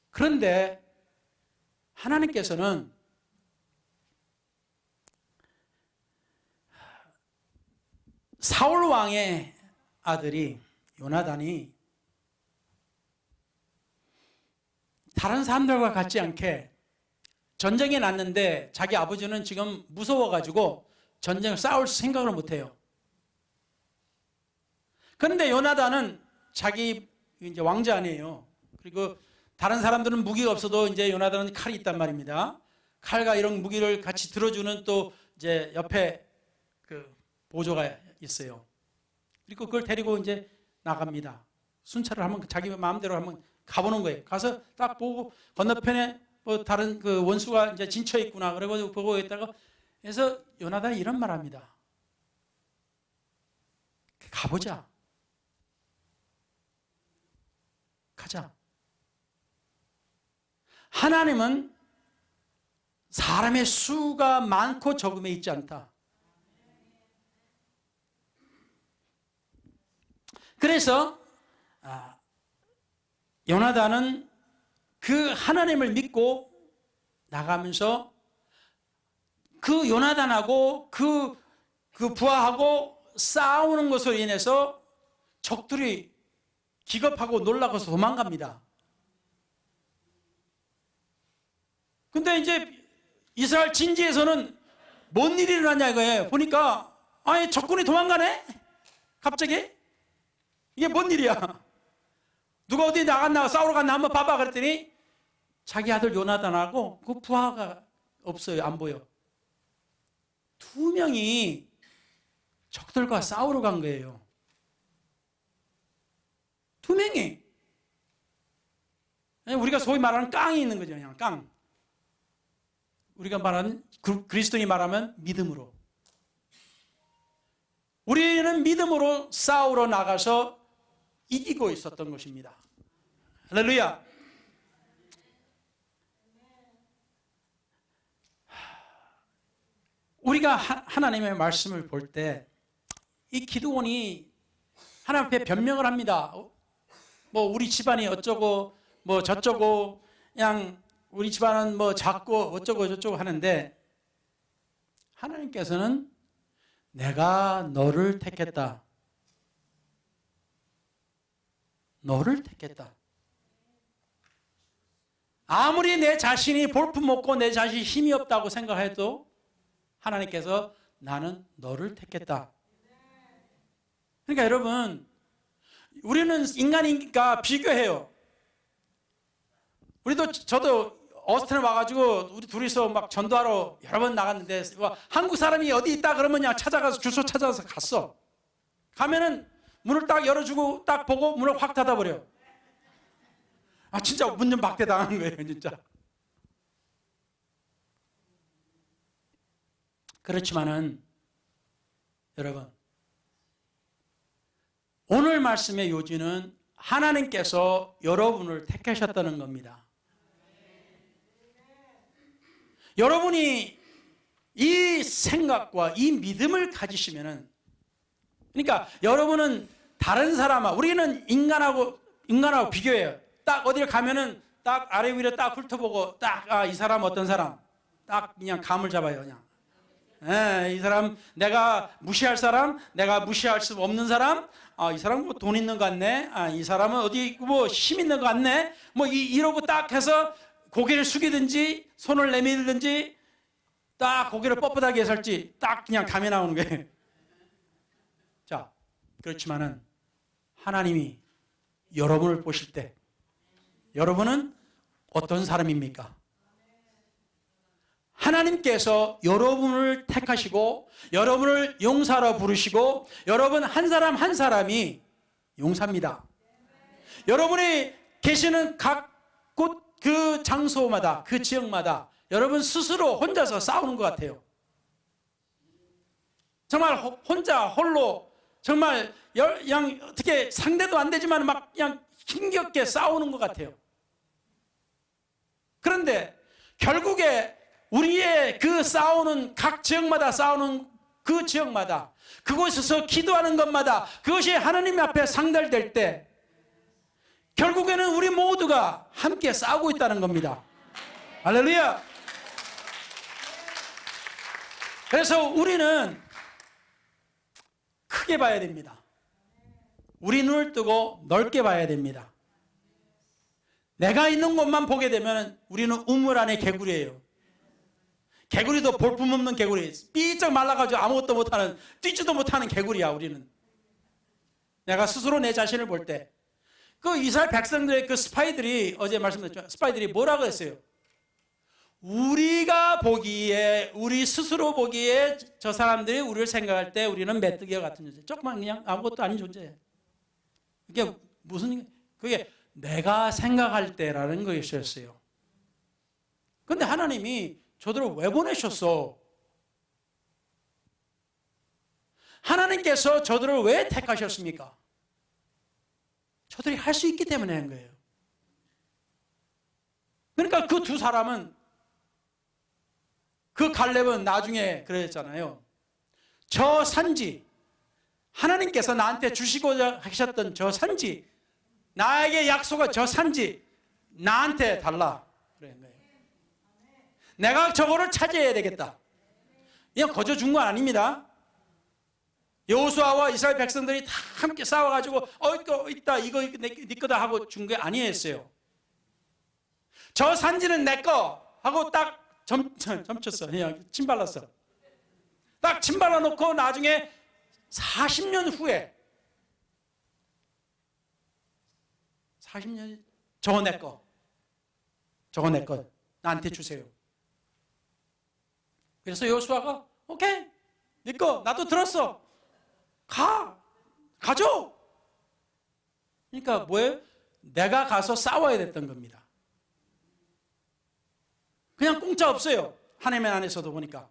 그런데 하나님께서는 사울 왕의 아들이 요나단이 다른 사람들과 같지 않게 전쟁에 났는데 자기 아버지는 지금 무서워가지고 전쟁을 싸울 생각을 못해요. 그런데 요나단은 자기 이제 왕자 아니에요. 그리고 다른 사람들은 무기가 없어도 이제 요나단은 칼이 있단 말입니다. 칼과 이런 무기를 같이 들어주는 또 이제 옆에 그 보조가 있어요. 그리고 그걸 데리고 이제 나갑니다. 순찰을 한번 자기 마음대로 한번 가보는 거예요. 가서 딱 보고 건너편에 뭐 다른 그 원수가 이제 진쳐 있구나. 그래가지고 보고 있다가 그래서 요나단이 이런 말 합니다. 가보자. 가자. 하나님은 사람의 수가 많고 적음에 있지 않다. 그래서 요나단은 그 하나님을 믿고 나가면서 그 요나단하고 그 부하하고 싸우는 것으로 인해서 적들이 기겁하고 놀라고서 도망갑니다. 근데 이제 이스라엘 진지에서는 뭔 일이 일어났냐 이거예요. 보니까 아예 적군이 도망가네? 갑자기? 이게 뭔 일이야? 누가 어디 나갔나 싸우러 갔나 한번 봐봐 그랬더니 자기 아들 요나단하고 그 부하가 없어요. 안 보여. 두 명이 적들과 싸우러 간 거예요. 두 명이. 우리가 소위 말하는 깡이 있는 거죠. 그냥 깡. 우리가 말하는 그리스도인이 말하면 믿음으로. 우리는 믿음으로 싸우러 나가서 이기고 있었던 것입니다. 할렐루야. 우리가 하나님의 말씀을 볼 때 이 기드온이 하나님 앞에 변명을 합니다. 뭐 우리 집안이 어쩌고 뭐 저쩌고 그냥 우리 집안은 뭐 작고 어쩌고 저쩌고 하는데 하나님께서는 내가 너를 택했다. 너를 택했다. 아무리 내 자신이 볼품없고 내 자신이 힘이 없다고 생각해도 하나님께서 나는 너를 택했다. 그러니까 여러분, 우리는 인간이니까 비교해요. 저도 어스틴에 와가지고 우리 둘이서 막 전도하러 여러 번 나갔는데 한국 사람이 어디 있다 그러면 그냥 찾아가서 주소 찾아서 갔어. 가면은 문을 딱 열어주고 딱 보고 문을 확 닫아버려. 아 진짜 문 좀 박대 당한 거예요 진짜. 그렇지만은 여러분, 오늘 말씀의 요지는 하나님께서 여러분을 택하셨다는 겁니다. 여러분이 이 생각과 이 믿음을 가지시면은, 그러니까 여러분은 다른 사람아, 우리는 인간하고 비교해요. 딱 어디를 가면은 딱 아래 위로 딱 훑어보고 딱 이 사람 어떤 사람 딱 그냥 감을 잡아요. 그냥 이 사람 내가 무시할 사람, 내가 무시할 수 없는 사람, 이 사람 뭐 돈 있는 것 같네, 이 사람은 어디 뭐 힘 있는 것 같네, 뭐 이러고 딱 해서 고개를 숙이든지 손을 내밀든지 딱 고개를 뻣뻣하게 해설지 딱 그냥 감이 나오는 거예요. 자, 그렇지만은 하나님이 여러분을 보실 때 여러분은 어떤 사람입니까? 하나님께서 여러분을 택하시고 여러분을 용사로 부르시고 여러분 한 사람 한 사람이 용사입니다. 여러분이 계시는 각 곳 그 장소마다 그 지역마다 여러분 스스로 혼자서 싸우는 것 같아요. 정말 혼자 홀로 정말 그냥 어떻게 상대도 안 되지만 막 그냥 힘겹게 싸우는 것 같아요. 그런데 결국에 우리의 그 싸우는 각 지역마다 싸우는 그 지역마다 그곳에서 기도하는 것마다 그것이 하나님 앞에 상달될 때 결국에는 우리 모두가 함께 싸우고 있다는 겁니다. 할렐루야. 그래서 우리는 크게 봐야 됩니다. 우리 눈을 뜨고 넓게 봐야 됩니다. 내가 있는 곳만 보게 되면 우리는 우물 안에 개구리예요. 개구리도 볼품없는 개구리, 삐쩍 말라가지고 아무것도 못하는, 뛰지도 못하는 개구리야 우리는. 내가 스스로 내 자신을 볼 때 그 이스라엘 백성들의 그 스파이들이 어제 말씀드렸죠. 스파이들이 뭐라고 했어요? 우리가 보기에, 우리 스스로 보기에 저 사람들이 우리를 생각할 때 우리는 메뚜기와 같은 존재, 조그만 그냥 아무것도 아닌 존재예요. 그게 그게 내가 생각할 때라는 것이었어요. 그런데 하나님이 저들을 왜 보내셨어? 하나님께서 저들을 왜 택하셨습니까? 저들이 할 수 있기 때문에 한 거예요. 그러니까 그 두 사람은, 그 갈렙은 나중에 그랬잖아요. 저 산지, 하나님께서 나한테 주시고자 하셨던 저 산지, 나에게 약속한 저 산지 나한테 달라 그런 거예요. 내가 저거를 차지해야 되겠다. 그냥 거저 준 건 아닙니다. 여호수아와 이스라엘 백성들이 다 함께 싸워가지고 이거 있다, 이거 네 거다 하고 준 게 아니었어요. 저 산지는 내 거 하고 딱 점쳤어. 그냥 침 발랐어. 딱 침 발라놓고 나중에 40년 후에 40년 저거 내 거, 저거 내 거 나한테 주세요. 그래서 여호수아가 오케이 네 거 나도 들었어. 가죠. 그러니까 뭐예요? 내가 가서 싸워야 됐던 겁니다. 그냥 공짜 없어요. 하나님의 안에서도 보니까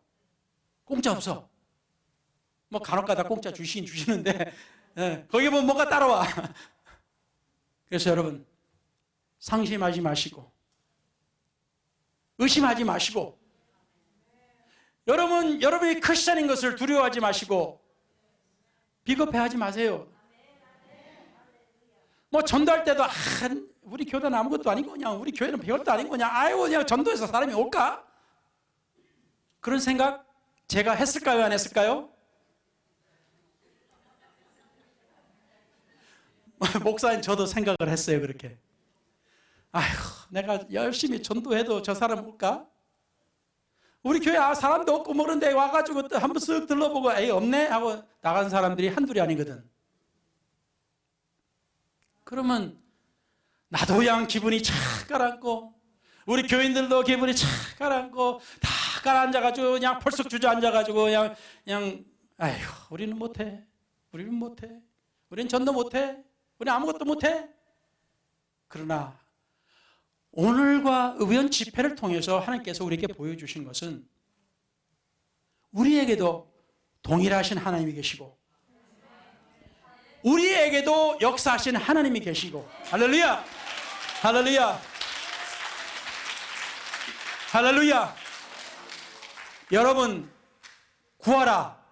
공짜 없어. 뭐 간혹가다 공짜 주시는데 거기 보면 뭔가 따라와. 그래서 여러분 상심하지 마시고 의심하지 마시고 여러분이 크리스찬인 것을 두려워하지 마시고 비겁해하지 마세요. 뭐 전도할 때도 우리 교회는 아무것도 아니고 그냥 우리 교회는 별것도 아니고 그냥 아이고 그냥 전도해서 사람이 올까? 그런 생각 제가 했을까요? 안 했을까요? 목사님 저도 생각을 했어요. 그렇게 아이고 내가 열심히 전도해도 저 사람 올까? 우리 교회 사람도 없고 모르는데 와가지고 또 한번 쓱 들러보고 에이 없네 하고 나간 사람들이 한둘이 아니거든. 그러면 나도 그냥 기분이 착 가라앉고 우리 교인들도 기분이 착 가라앉고 다 가라앉아가지고 그냥 펄썩 주저앉아가지고 그냥 아이고 우리는 못해. 우리는 전도 못해. 우리는 아무것도 못해. 그러나 오늘과 의원 집회를 통해서 하나님께서 우리에게 보여주신 것은 우리에게도 동일하신 하나님이 계시고 우리에게도 역사하신 하나님이 계시고 할렐루야 할렐루야 할렐루야. 여러분 구하라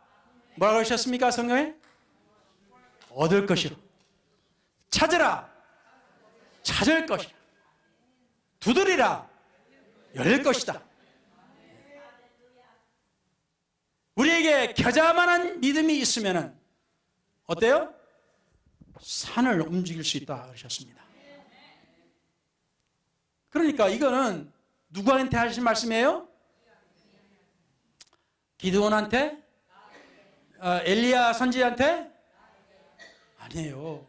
뭐라고 하셨습니까? 성경에 얻을 것이라 찾으라 찾을 것이라 두드리라 열릴 것이다. 우리에게 겨자만한 믿음이 있으면 어때요? 산을 움직일 수 있다 그러셨습니다. 그러니까 이거는 누구한테 하신 말씀이에요? 기드온한테? 엘리야 선지자한테? 아니에요.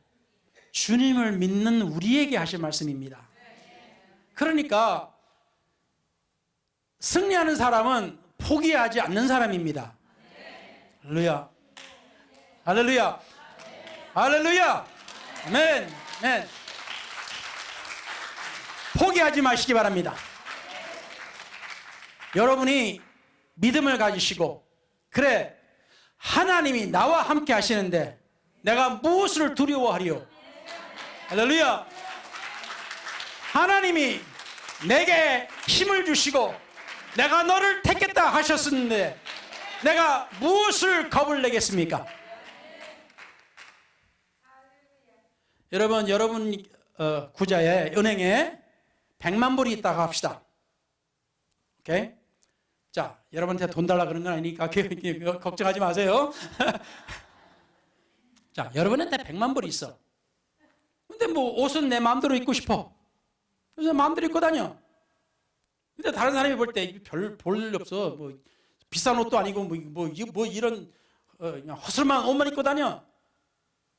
주님을 믿는 우리에게 하신 말씀입니다. 그러니까 승리하는 사람은 포기하지 않는 사람입니다. 할렐루야 할렐루야 할렐루야 아멘 아멘. 포기하지 마시기 바랍니다. 여러분이 믿음을 가지시고 그래 하나님이 나와 함께 하시는데 내가 무엇을 두려워하리요. 할렐루야. 하나님이 내게 힘을 주시고 내가 너를 택했다 하셨는데 내가 무엇을 겁을 내겠습니까? 여러분 구자에 은행에 100만 불이 있다고 합시다. 오케이? 자, 여러분한테 돈 달라 그런 건 아니니까 걱정하지 마세요. 자, 여러분한테 100만 불이 있어. 근데 뭐 옷은 내 마음대로 입고 싶어. 그래서 마음대로 입고 다녀. 근데 다른 사람이 볼 때 별 볼 일 없어. 뭐 비싼 옷도 아니고 뭐 이런 그냥 허술한 옷만 입고 다녀.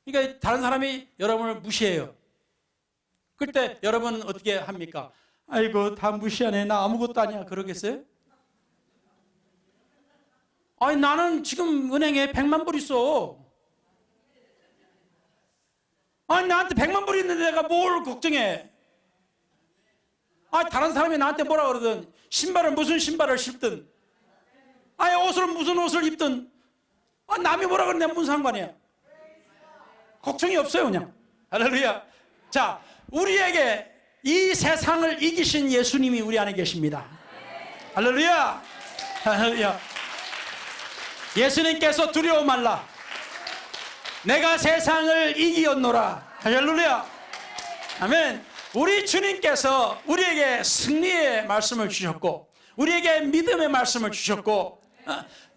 그러니까 다른 사람이 여러분을 무시해요. 그때 여러분은 어떻게 합니까? 아이고 다 무시하네. 나 아무것도 아니야. 그러겠어요? 아니 나는 지금 은행에 100만 불 있어. 아니 나한테 100만 불 있는데 내가 뭘 걱정해. 아니 다른 사람이 나한테 뭐라 그러든 신발을 무슨 신발을 신든 아니 옷을 무슨 옷을 입든 남이 뭐라 그러는데 무슨 상관이야. 걱정이 없어요 그냥. 할렐루야. 자, 우리에게 이 세상을 이기신 예수님이 우리 안에 계십니다. 할렐루야. 할렐루야. 예수님께서 두려워 말라. 내가 세상을 이기었노라. 할렐루야. 아멘. 우리 주님께서 우리에게 승리의 말씀을 주셨고 우리에게 믿음의 말씀을 주셨고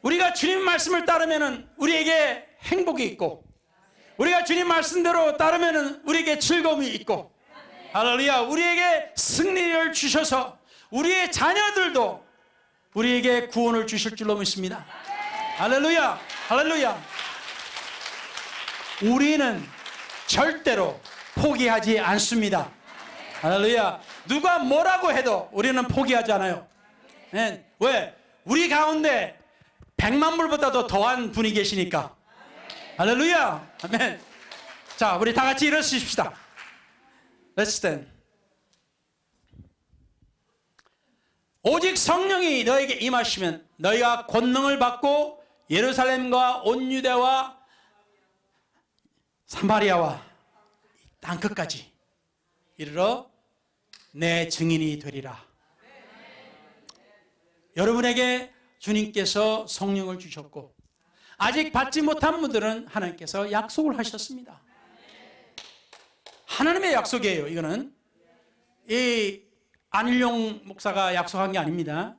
우리가 주님 말씀을 따르면 우리에게 행복이 있고 우리가 주님 말씀대로 따르면 우리에게 즐거움이 있고 할렐루야. 우리에게 승리를 주셔서 우리의 자녀들도 우리에게 구원을 주실 줄로 믿습니다. 할렐루야. 할렐루야. 우리는 절대로 포기하지 않습니다. 할렐루야. 누가 뭐라고 해도 우리는 포기하지 않아요. 네. 왜? 우리 가운데 100만 불보다도 더한 분이 계시니까. 할렐루야. 아멘. 자, 우리 다 같이 일어서십시다. Let's stand. 오직 성령이 너에게 임하시면 너희가 권능을 받고 예루살렘과 온 유대와 사마리아와 땅 끝까지 이르러 내 증인이 되리라. 여러분에게 주님께서 성령을 주셨고 아직 받지 못한 분들은 하나님께서 약속을 하셨습니다. 하나님의 약속이에요. 이거는 이 안일용 목사가 약속한 게 아닙니다.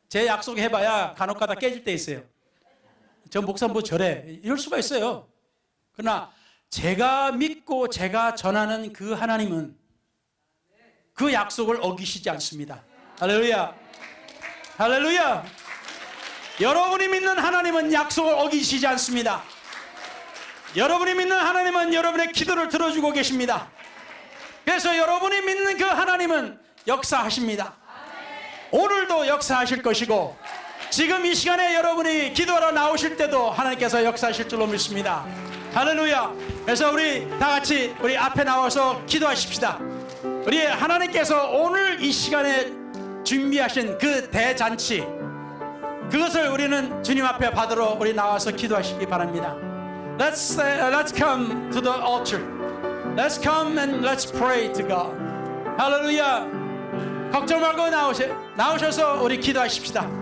제 약속해봐야 간혹가다 깨질 때 있어요. 저 목사 뭐 저래 이럴 수가 있어요. 그러나 제가 믿고 제가 전하는 그 하나님은 그 약속을 어기시지 않습니다. 할렐루야. 할렐루야. 여러분이 믿는 하나님은 약속을 어기시지 않습니다. 여러분이 믿는 하나님은 여러분의 기도를 들어주고 계십니다. 그래서 여러분이 믿는 그 하나님은 역사하십니다. 오늘도 역사하실 것이고 지금 이 시간에 여러분이 기도하러 나오실 때도 하나님께서 역사하실 줄로 믿습니다. 할렐루야. 그래서 우리 다 같이 우리 앞에 나와서 기도하십시다. 우리 하나님께서 오늘 이 시간에 준비하신 그 대잔치 그것을 우리는 주님 앞에 받으러 우리 나와서 기도하시기 바랍니다. Let's come to the altar. Let's come and let's pray to God. 할렐루야. 걱정 말고 나오셔서 우리 기도하십시다.